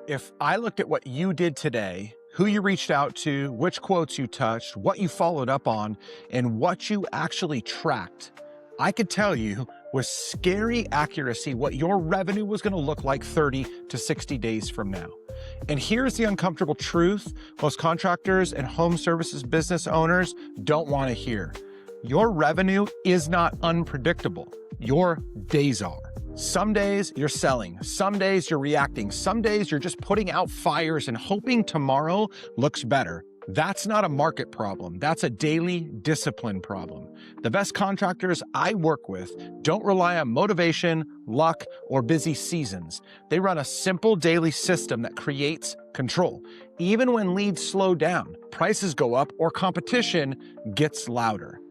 If I looked at what you did today, who you reached out to, which quotes you touched, what you followed up on, and what you actually tracked, I could tell you with scary accuracy what your revenue was going to look like 30 to 60 days from now. And here's the uncomfortable truth most contractors and home services business owners don't want to hear. Your revenue is not unpredictable. Your days are. Some days you're selling, some days you're reacting, some days you're just putting out fires and hoping tomorrow looks better. That's not a market problem. That's a daily discipline problem. The best contractors I work with don't rely on motivation, luck, or busy seasons. They run a simple daily system that creates control. Even when leads slow down, prices go up, or competition gets louder.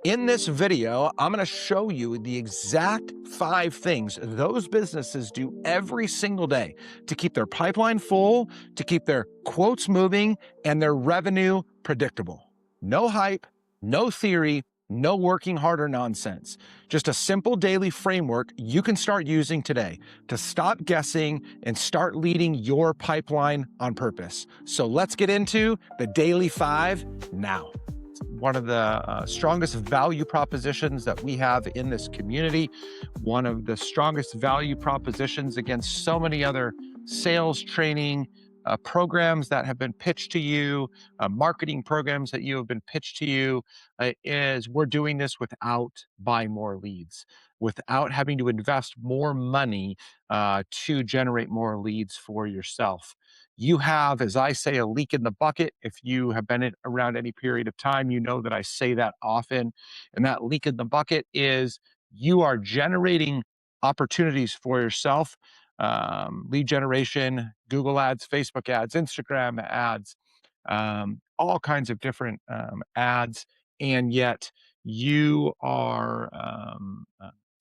In this video, I'm going to show you the exact 5 things those businesses do every single day to keep their pipeline full, to keep their quotes moving, and their revenue predictable. No hype, no theory, no working harder nonsense. Just a simple daily framework you can start using today to stop guessing and start leading your pipeline on purpose. So let's get into the Daily 5 now. One of the strongest value propositions that we have in this community, one of the strongest value propositions against so many other sales training programs that have been pitched to you, marketing programs that you have been pitched to you, is we're doing this without buying more leads, without having to invest more money to generate more leads for yourself. You have, as I say, a leak in the bucket. If you have been around any period of time, you know that I say that often. And that leak in the bucket is you are generating opportunities for yourself, lead generation, Google ads, Facebook ads, Instagram ads, all kinds of different ads. And yet you are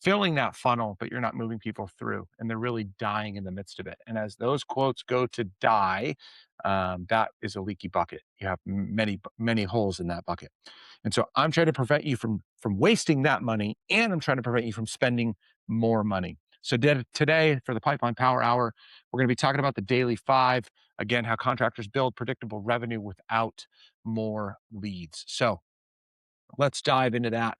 filling that funnel, but you're not moving people through, and they're really dying in the midst of it. And as those quotes go to die, that is a leaky bucket. You have many holes in that bucket. And so I'm trying to prevent you from wasting that money, and I'm trying to prevent you from spending more money. So today for the Pipeline Power Hour, we're going to be talking about the Daily 5, again, how contractors build predictable revenue without more leads. So let's dive into that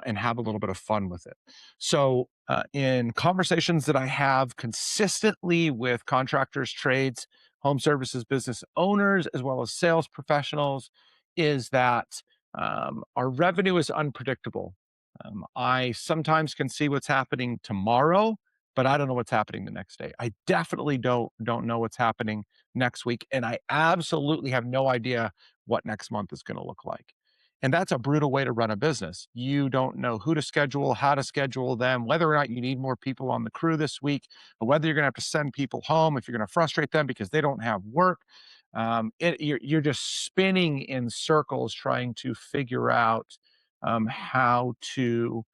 and have a little bit of fun with it. So, in conversations that I have consistently with contractors, trades, home services business owners, as well as sales professionals, is that our revenue is unpredictable. I sometimes can see what's happening tomorrow, but I don't know what's happening the next day. I definitely don't know what's happening next week, and I absolutely have no idea what next month is going to look like. And that's a brutal way to run a business. You don't know who to schedule, how to schedule them, whether or not you need more people on the crew this week, or whether you're going to have to send people home, if you're going to frustrate them because they don't have work. You're just spinning in circles trying to figure out how to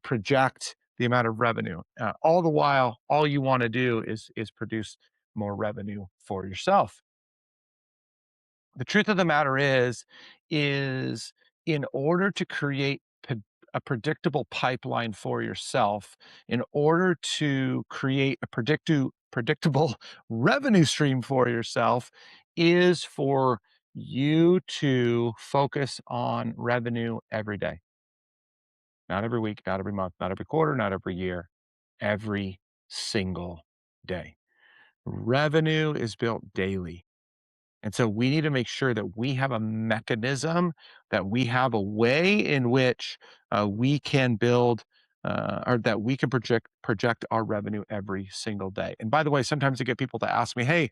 project the amount of revenue. All the while, all you want to do is produce more revenue for yourself. The truth of the matter is in order to create a predictable pipeline for yourself, in order to create a predictable revenue stream for yourself, is for you to focus on revenue every day. Not every week, not every month, not every quarter, not every year, every single day. Revenue is built daily. And so we need to make sure that we have a mechanism, that we have a way in which we can build or that we can project our revenue every single day. And by the way, sometimes I get people to ask me, "Hey,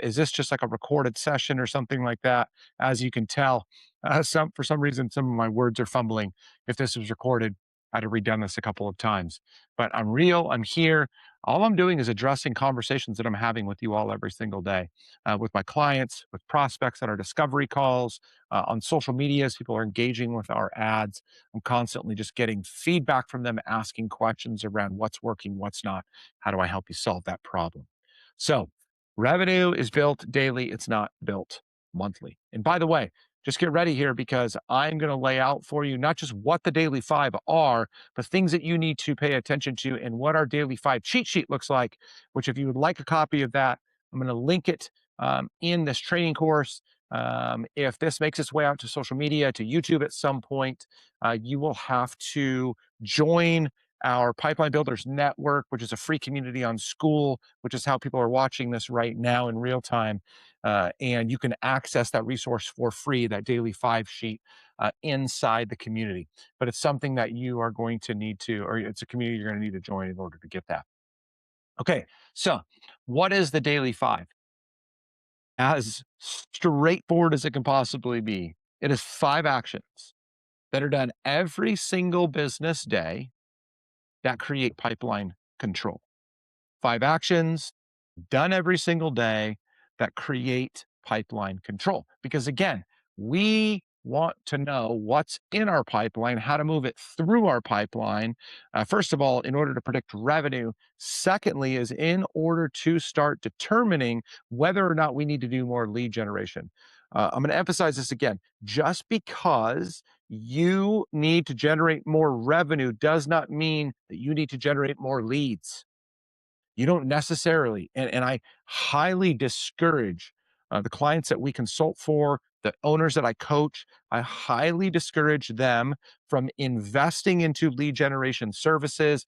is this just like a recorded session or something like that?" As you can tell, for some reason, some of my words are fumbling. If this was recorded, I'd have redone this a couple of times. But I'm real. I'm here. All I'm doing is addressing conversations that I'm having with you all every single day with my clients, with prospects at our discovery calls, on social media as people are engaging with our ads. I'm constantly just getting feedback from them, asking questions around what's working, what's not. How do I help you solve that problem? So, revenue is built daily, it's not built monthly. And by the way, just get ready here because I'm going to lay out for you not just what the Daily 5 are, but things that you need to pay attention to and what our Daily 5 cheat sheet looks like, which if you would like a copy of that, I'm going to link it in this training course. If this makes its way out to social media, to YouTube at some point, you will have to join our Pipeline Builders Network, which is a free community on School, which is how people are watching this right now in real time. And you can access that resource for free, that daily 5 sheet inside the community. But it's something that you are going to need to, or it's a community you're going to need to join in order to get that. Okay, so what is the daily 5? As straightforward as it can possibly be, it is 5 actions that are done every single business day that create pipeline control. 5 actions done every single day that create pipeline control. Because again, we want to know what's in our pipeline, how to move it through our pipeline. First of all, in order to predict revenue. Secondly, is in order to start determining whether or not we need to do more lead generation. I'm going to emphasize this again. Just because you need to generate more revenue does not mean that you need to generate more leads. You don't necessarily, and I highly discourage the clients that we consult for, the owners that I coach, I highly discourage them from investing into lead generation services,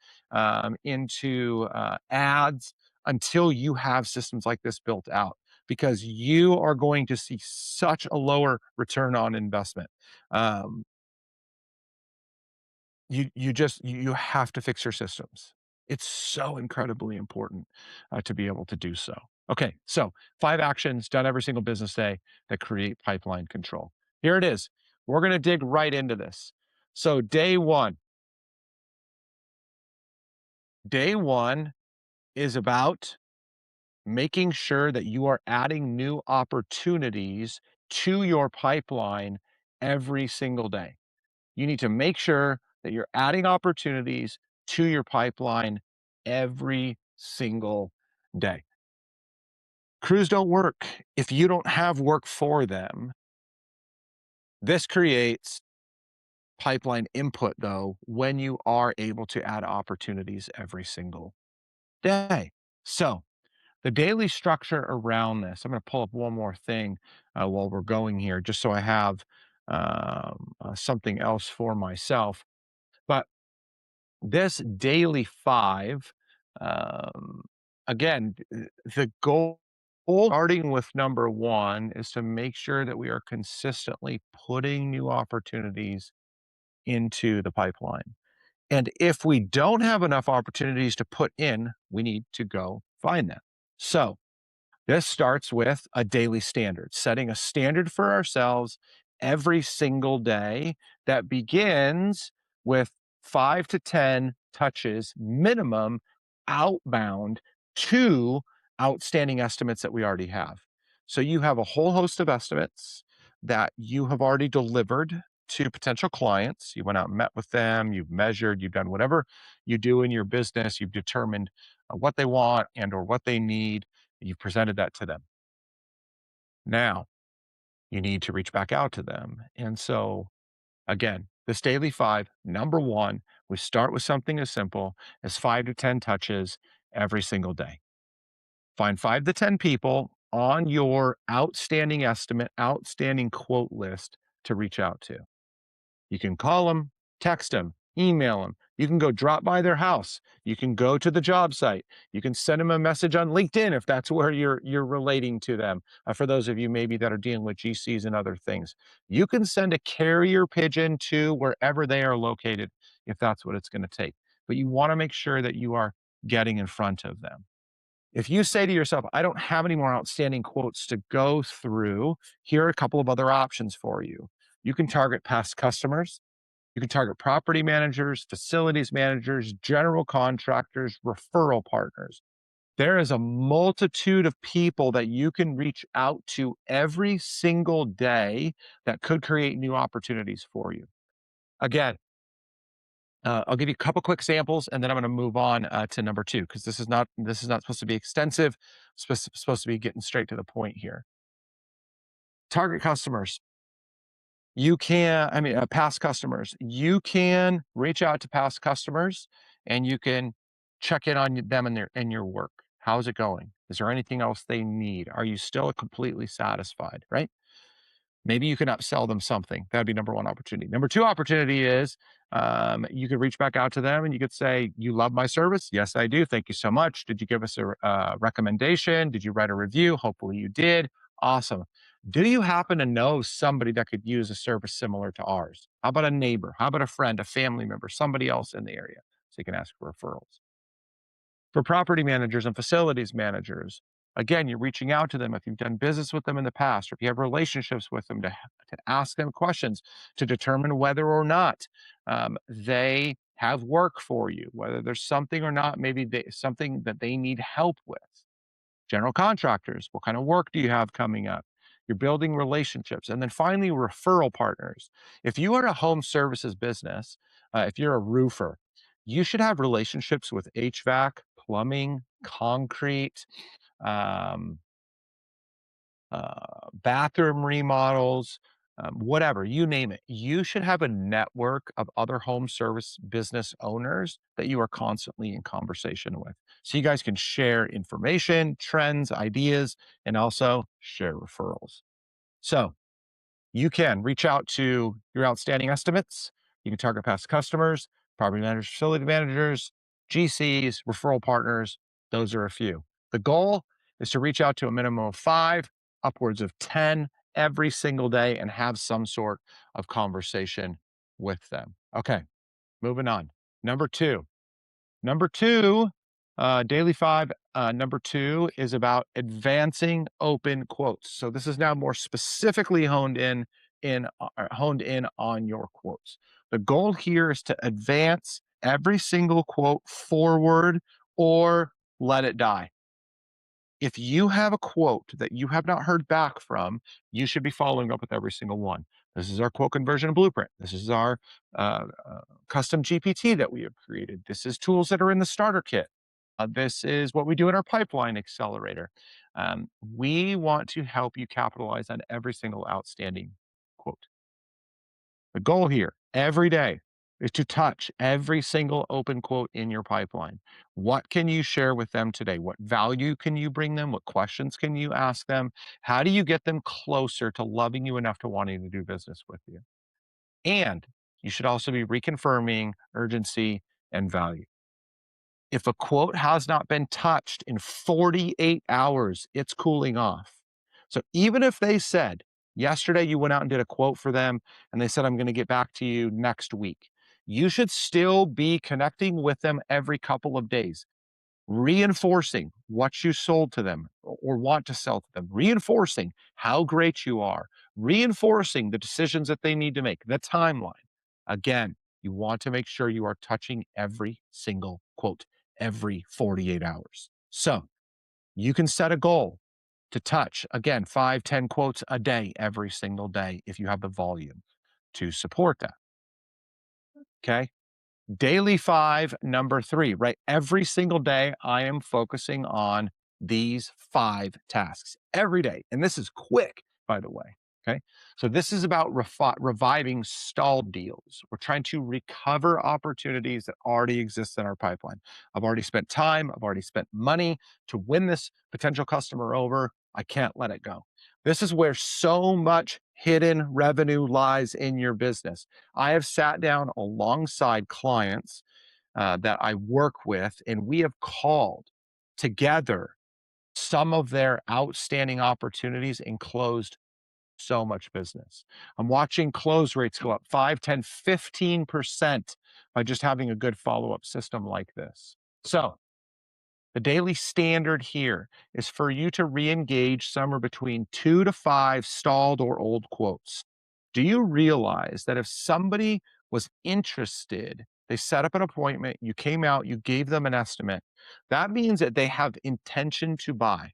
into ads until you have systems like this built out, because you are going to see such a lower return on investment. Um, you have to fix your systems. It's so incredibly important to be able to do so. Okay, so 5 actions done every single business day that create pipeline control. Here it is. We're going to dig right into this. So day one is about making sure that you are adding new opportunities to your pipeline every single day. You need to make sure that you're adding opportunities to your pipeline every single day. Crews don't work if you don't have work for them. This creates pipeline input, though, when you are able to add opportunities every single day. So, the daily structure around this, I'm going to pull up one more thing while we're going here, just so I have something else for myself. But this daily 5, um, again, the goal starting with number 1 is to make sure that we are consistently putting new opportunities into the pipeline. And if we don't have enough opportunities to put in, we need to go find them. So this starts with a daily standard, setting a standard for ourselves every single day that begins with 5 to 10 touches minimum outbound to outstanding estimates that we already have. So you have a whole host of estimates that you have already delivered to potential clients. You went out and met with them, you've measured, you've done whatever you do in your business, you've determined what they want and or what they need. You've presented that to them. Now you need to reach back out to them. And so, again, this daily 5, number 1, we start with something as simple as 5 to 10 touches every single day. Find 5 to 10 people on your outstanding estimate, outstanding quote list to reach out to. You can call them, text them, email them. You can go drop by their house. You can go to the job site. You can send them a message on LinkedIn if that's where you're relating to them. For those of you maybe that are dealing with GCs and other things, you can send a carrier pigeon to wherever they are located if that's what it's going to take. But you want to make sure that you are getting in front of them. If you say to yourself, I don't have any more outstanding quotes to go through, here are a couple of other options for you. You can target past customers. You can target property managers, facilities managers, general contractors, referral partners. There is a multitude of people that you can reach out to every single day that could create new opportunities for you. Again, I'll give you a couple quick samples, and then I'm going to move on to number 2 because this is not supposed to be extensive. It's supposed to be getting straight to the point here. Target customers. You can, I mean, past customers. You can reach out to past customers, and you can check in on them and their and your work. How's it going? Is there anything else they need? Are you still completely satisfied, right? Maybe you can upsell them something. That'd be number one opportunity. Number two opportunity is you could reach back out to them and you could say, "You love my service? Yes, I do. Thank you so much. Did you give us a recommendation? Did you write a review? Hopefully you did. Awesome. Do you happen to know somebody that could use a service similar to ours? How about a neighbor? How about a friend, a family member, somebody else in the area?" So you can ask for referrals. For property managers and facilities managers, again, you're reaching out to them if you've done business with them in the past, or if you have relationships with them to ask them questions to determine whether or not they have work for you, whether there's something or not, maybe something that they need help with. General contractors, what kind of work do you have coming up? You're building relationships. And then finally, referral partners. If you are a home services business, if you're a roofer, you should have relationships with HVAC, plumbing, concrete, um, bathroom remodels, whatever, you name it. You should have a network of other home service business owners that you are constantly in conversation with. So you guys can share information, trends, ideas, and also share referrals. So you can reach out to your outstanding estimates. You can target past customers, property managers, facility managers, GCs, referral partners. Those are a few. The goal is to reach out to a minimum of 5, upwards of 10 every single day and have some sort of conversation with them. Okay, moving on. Number 2. Number 2, daily 5, number 2 is about advancing open quotes. So this is now more specifically honed in on your quotes. The goal here is to advance every single quote forward or let it die. If you have a quote that you have not heard back from, you should be following up with every single one. This is our quote conversion blueprint. This is our custom GPT that we have created. This is tools that are in the starter kit. This is what we do in our pipeline accelerator. We want to help you capitalize on every single outstanding quote. The goal here every day is to touch every single open quote in your pipeline. What can you share with them today? What value can you bring them? What questions can you ask them? How do you get them closer to loving you enough to wanting to do business with you? And you should also be reconfirming urgency and value. If a quote has not been touched in 48 hours, it's cooling off. So even if they said, yesterday you went out and did a quote for them and they said, I'm going to get back to you next week, you should still be connecting with them every couple of days, reinforcing what you sold to them or want to sell to them, reinforcing how great you are, reinforcing the decisions that they need to make, the timeline. Again, you want to make sure you are touching every single quote every 48 hours. So you can set a goal to touch, again, 5, 10 quotes a day, every single day, if you have the volume to support that. Okay. Daily 5, number 3, right? Every single day, I am focusing on these 5 tasks every day. And this is quick, by the way. Okay. So this is about reviving stalled deals. We're trying to recover opportunities that already exist in our pipeline. I've already spent time, I've already spent money to win this potential customer over. I can't let it go. This is where so much hidden revenue lies in your business. I have sat down alongside clients that I work with, and we have called together some of their outstanding opportunities and closed so much business. I'm watching close rates go up 5, 10, 15% by just having a good follow up system like this. So, the daily standard here is for you to re-engage somewhere between 2 to 5 stalled or old quotes. Do you realize that if somebody was interested, they set up an appointment, you came out, you gave them an estimate, that means that they have intention to buy.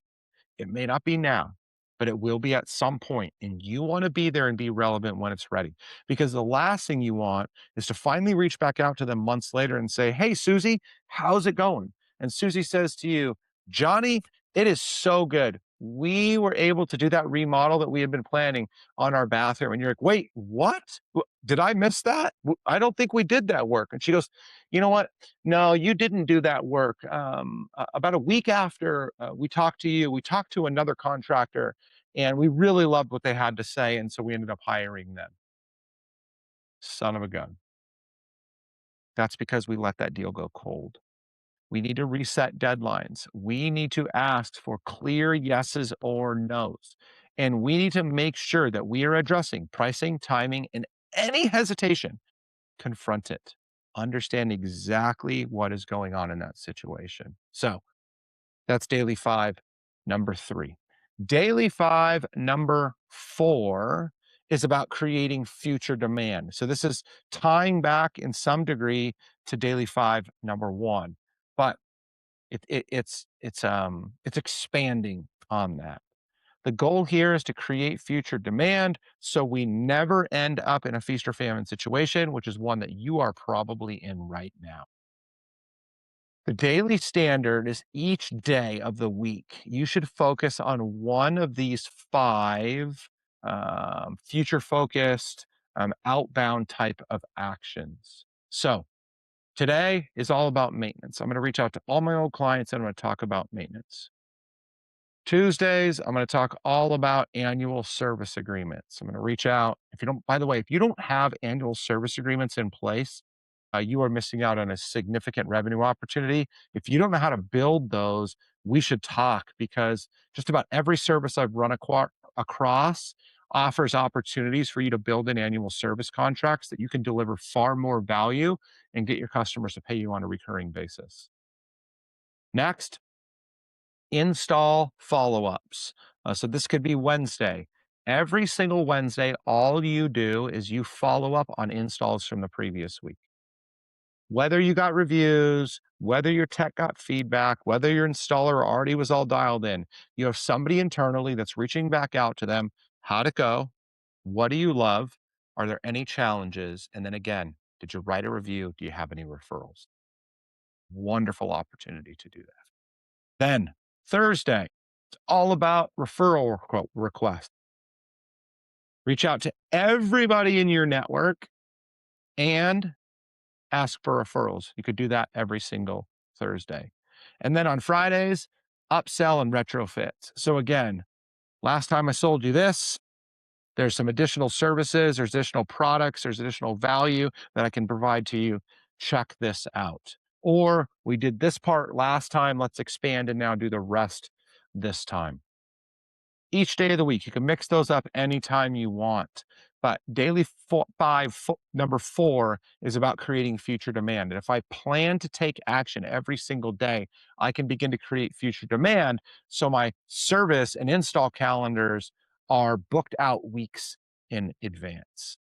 It may not be now, but it will be at some point, and you want to be there and be relevant when it's ready. Because the last thing you want is to finally reach back out to them months later and say, "Hey, Susie, how's it going?" And Susie says to you, "Johnny, it is so good. we were able to do that remodel that we had been planning on our bathroom. And you're like, wait, what? Did I miss that? I don't think we did that work. And she goes, you know what? No, you didn't do that work. About a week after we talked to you, we talked to another contractor and we really loved what they had to say. And so we ended up hiring them. Son of a gun. That's because we let that deal go cold. We need to reset deadlines. We need to ask for clear yeses or nos. And we need to make sure that we are addressing pricing, timing, and any hesitation, confront it. Understand exactly what is going on in that situation. So that's daily five, number three. Daily five, number four is about creating future demand. So this is tying back in some degree to daily five, number one. But it's expanding on that. The goal here is to create future demand so we never end up in a feast or famine situation, which is one that you are probably in right now. The daily standard is each day of the week. You should focus on one of these five future focused, outbound type of actions. So, today is all about maintenance. I'm going to reach out to all my old clients and I'm going to talk about maintenance. Tuesdays, I'm going to talk all about annual service agreements. I'm going to reach out. If you don't, by the way, if you don't have annual service agreements in place, you are missing out on a significant revenue opportunity. If you don't know how to build those, we should talk because just about every service I've run across offers opportunities for you to build in annual service contracts that you can deliver far more value and get your customers to pay you on a recurring basis. Next, install follow-ups. So this could be Wednesday. Every single Wednesday, all you do is you follow up on installs from the previous week. Whether you got reviews, whether your tech got feedback, whether your installer already was all dialed in, you have somebody internally that's reaching back out to them. How'd it go? What do you love? Are there any challenges? And then again, did you write a review? Do you have any referrals? Wonderful opportunity to do that. Then Thursday, it's all about referral requests. Reach out to everybody in your network and ask for referrals. You could do that every single Thursday. And then on Fridays, upsell and retrofit. So again, last time I sold you this, there's some additional services, there's additional products, there's additional value that I can provide to you. Check this out. Or we did this part last time, let's expand and now do the rest this time. Each day of the week, you can mix those up anytime you want. But daily number four is about creating future demand. And if I plan to take action every single day, I can begin to create future demand. So my service and install calendars are booked out weeks in advance.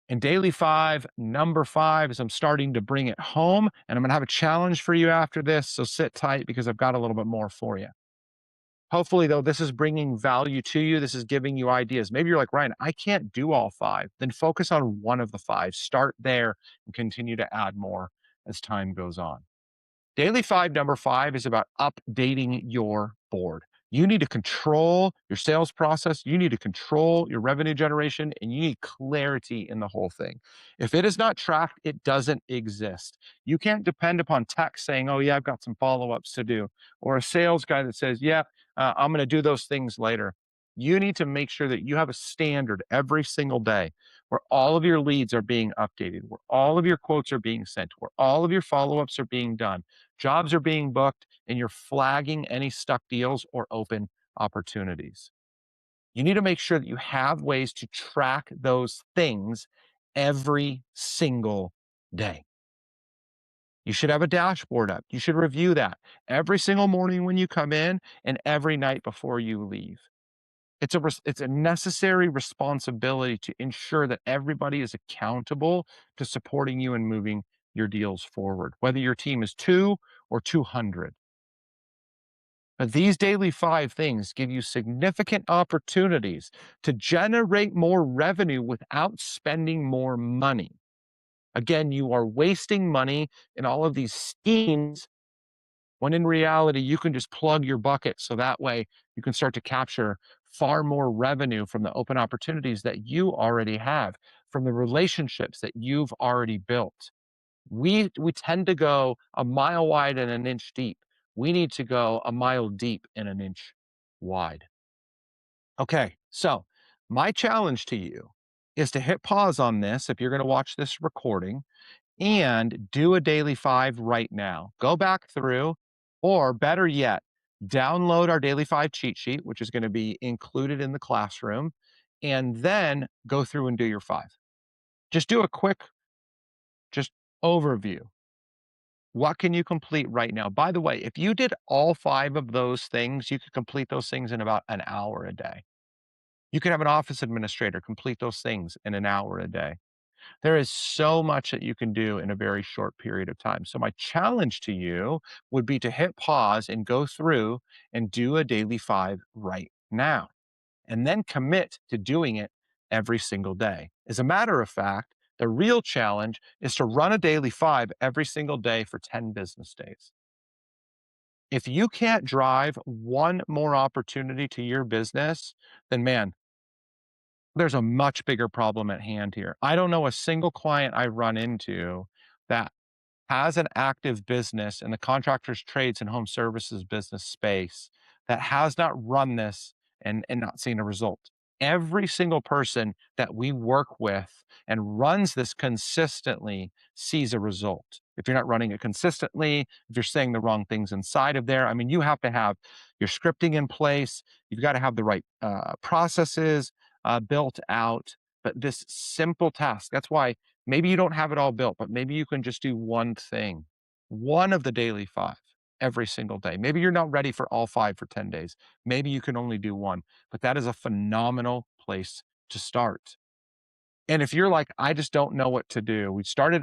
And daily five, number five is I'm starting to bring it home. And I'm going to have a challenge for you after this. So sit tight because I've got a little bit more for you. Hopefully, though, this is bringing value to you. This is giving you ideas. Maybe you're like, Ryan, I can't do all five. Then focus on one of the five. Start there and continue to add more as time goes on. Daily five, number five is about updating your board. You need to control your sales process. You need to control your revenue generation and you need clarity in the whole thing. If it is not tracked, it doesn't exist. You can't depend upon tech saying, oh, yeah, I've got some follow ups to do, or a sales guy that says, yeah, I'm going to do those things later. You need to make sure that you have a standard every single day where all of your leads are being updated, where all of your quotes are being sent, where all of your follow ups are being done, jobs are being booked, and you're flagging any stuck deals or open opportunities. You need to make sure that you have ways to track those things every single day. You should have a dashboard up. You should review that every single morning when you come in and every night before you leave. It's a necessary responsibility to ensure that everybody is accountable to supporting you and moving your deals forward, whether your team is 2 or 200. But these daily five things give you significant opportunities to generate more revenue without spending more money. Again, you are wasting money in all of these schemes when in reality, you can just plug your bucket so that way you can start to capture far more revenue from the open opportunities that you already have, from the relationships that you've already built. We tend to go a mile wide and an inch deep. We need to go a mile deep and an inch wide. Okay, so my challenge to you is to hit pause on this if you're going to watch this recording and do a daily five right now. Go back through, or better yet, download our daily five cheat sheet, which is going to be included in the classroom, and then go through and do your five. Just do a quick just overview. What can you complete right now? By the way, if you did all five of those things, you could complete those things in about an hour a day. You could have an office administrator complete those things in an hour a day. There is so much that you can do in a very short period of time. So, my challenge to you would be to hit pause and go through and do a daily five right now, and then commit to doing it every single day. As a matter of fact, the real challenge is to run a daily five every single day for 10 business days. If you can't drive one more opportunity to your business, then man, there's a much bigger problem at hand here. I don't know a single client I run into that has an active business in the contractors, trades, and home services business space that has not run this and not seen a result. Every single person that we work with and runs this consistently sees a result. If you're not running it consistently, if you're saying the wrong things inside of there, I mean, you have to have your scripting in place. You've got to have the right processes built out. But this simple task, that's why maybe you don't have it all built, but maybe you can just do one thing, one of the daily five every single day. Maybe you're not ready for all five for 10 days. Maybe you can only do one, but that is a phenomenal place to start. And if you're like, I just don't know what to do,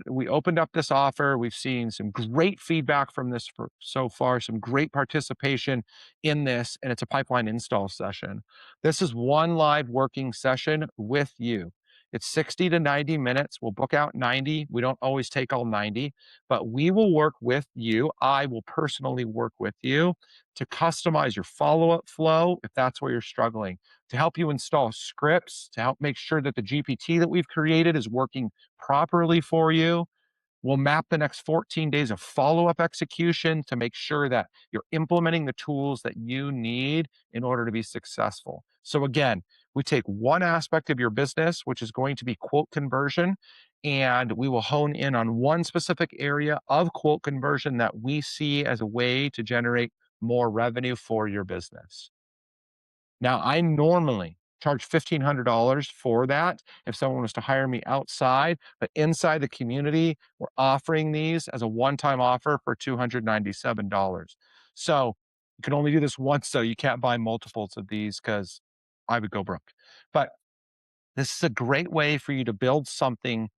we opened up this offer. We've seen some great feedback from this for so far, some great participation in this, and it's a pipeline install session. This is one live working session with you. It's 60 to 90 minutes. We'll book out 90. We don't always take all 90, but we will work with you. I will personally work with you to customize your follow up flow if that's where you're struggling, to help you install scripts, to help make sure that the GPT that we've created is working properly for you. We'll map the next 14 days of follow up execution to make sure that you're implementing the tools that you need in order to be successful. So, again, we take one aspect of your business, which is going to be quote conversion, and we will hone in on one specific area of quote conversion that we see as a way to generate more revenue for your business. Now, I normally charge $1,500 for that if someone was to hire me outside, but inside the community, we're offering these as a one-time offer for $297. So you can only do this once, so you can't buy multiples of these because I would go broke. But this is a great way for you to build something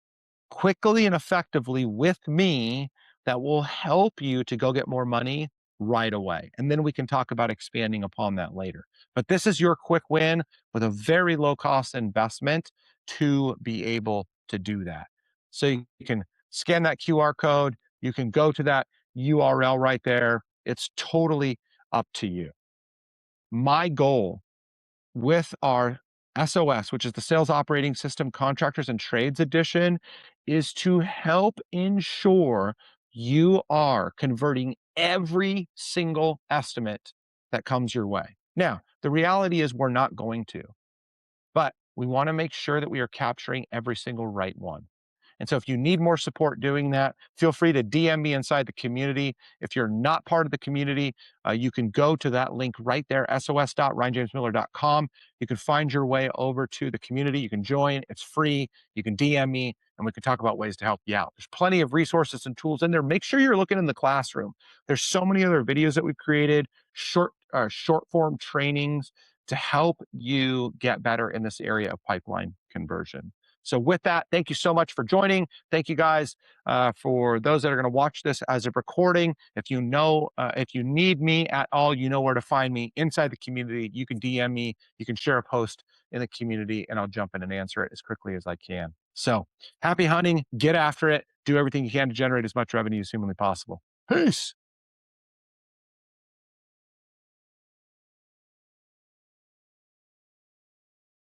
quickly and effectively with me that will help you to go get more money right away. And then we can talk about expanding upon that later. But this is your quick win with a very low cost investment to be able to do that. So you can scan that QR code, you can go to that URL right there. It's totally up to you. My goal with our SOS, which is the Sales Operating System Contractors and Trades Edition, is to help ensure you are converting every single estimate that comes your way. Now, the reality is we're not going to, but we want to make sure that we are capturing every single right one. And so if you need more support doing that, feel free to DM me inside the community. If you're not part of the community, you can go to that link right there, sos.ryanjamesmiller.com. You can find your way over to the community. You can join. It's free. You can DM me, and we can talk about ways to help you out. There's plenty of resources and tools in there. Make sure you're looking in the classroom. There's so many other videos that we've created, short form trainings to help you get better in this area of pipeline conversion. So with that, thank you so much for joining. Thank you guys for those that are going to watch this as a recording. If you need me at all, you know where to find me inside the community. You can DM me, you can share a post in the community, and I'll jump in and answer it as quickly as I can. So happy hunting, get after it, do everything you can to generate as much revenue as humanly possible. Peace.